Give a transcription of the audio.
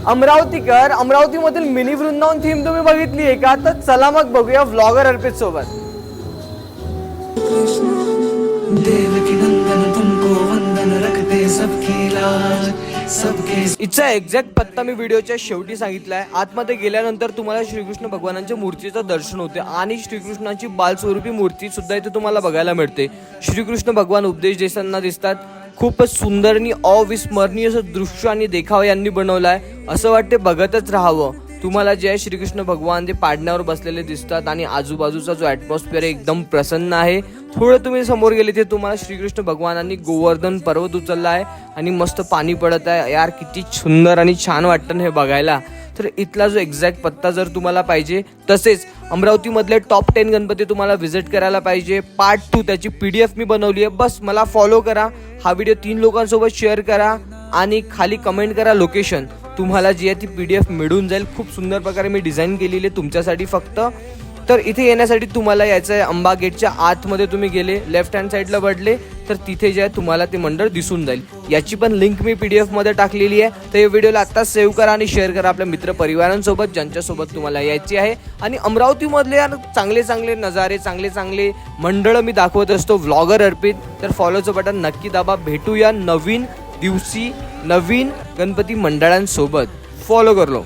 अमरावतीकर, अमरावतीमधील mini Vrindavan theme तुम्ही बघितली आहे का? तर चला मग बघूया व्लॉगर अर्पित सोबत। देवकी नंदन तुमको वंदन रखते सबकी लाज सबके। इथचा एक्झॅक्ट पत्ता मी व्हिडिओच्या शेवटी सांगितलाय। आतमध्ये गेल्यानंतर तुम्हाला श्रीकृष्ण भगवानांच्या मूर्तीचं दर्शन होते आणि श्रीकृष्णाची बालस्वरूपी मूर्ती सुद्धा इथे तुम्हाला बघायला मिळते। श्रीकृष्ण भगवान उपदेश देताना दिसतात। खूपच सुंदर आणि अविस्मरणीय असं दृश्य आणि देखावा यांनी बनवलाय। असं वाटते बघतच राहावं। तुम्हाला जे श्रीकृष्ण भगवान ते पाडण्यावर बसलेले दिसतात आणि आजूबाजूचा जो ॲटमॉस्फिअर आहे एकदम प्रसन्न आहे। थोडं तुम्ही समोर गेले ते तुम्हाला श्रीकृष्ण भगवानांनी गोवर्धन पर्वत उचलला आहे आणि मस्त पाणी पडत आहे। यार किती सुंदर आणि छान वाटतं हे बघायला। तर इथला जो एक्झॅक्ट पत्ता जर तुम्हाला पाहिजे, तसेच अमरावतीमधले टॉप 10 गणपती तुम्हाला व्हिजिट करायला पाहिजे, पार्ट 2 त्याची PDF मी बनवली आहे। बस मला फॉलो करा, हा व्हिडिओ 3 लोकांसोबत शेअर करा आणि खाली कमेंट करा लोकेशन। तुम्हाला जी आहे ती PDF मिळून जाईल। खूप सुंदर प्रकारे मी डिझाईन केलेली आहे तुमच्यासाठी फक्त। तर इथे येण्यासाठी तुम्हाला यायचं आहे अंबा गेटच्या आतमध्ये। तुम्ही गेले लेफ्ट हँड साईडला वळले तर तिथे जे आहे तुम्हाला ते मंडळ दिसून जाईल। याची पण लिंक मी PDF मध्ये टाकलेली आहे। तर या व्हिडिओला आत्ताच सेव्ह करा आणि शेअर करा आपल्या मित्र परिवारांसोबत ज्यांच्यासोबत तुम्हाला यायची आहे। आणि अमरावतीमधले चांगले चांगले नजारे, चांगले चांगले मंडळ मी दाखवत असतो व्लॉगर अर्पित। तर फॉलोचं बटन नक्की दाबा। भेटूया नवीन दिवशी नवीन गणपती मंडळांसोबत। फॉलो कर लो।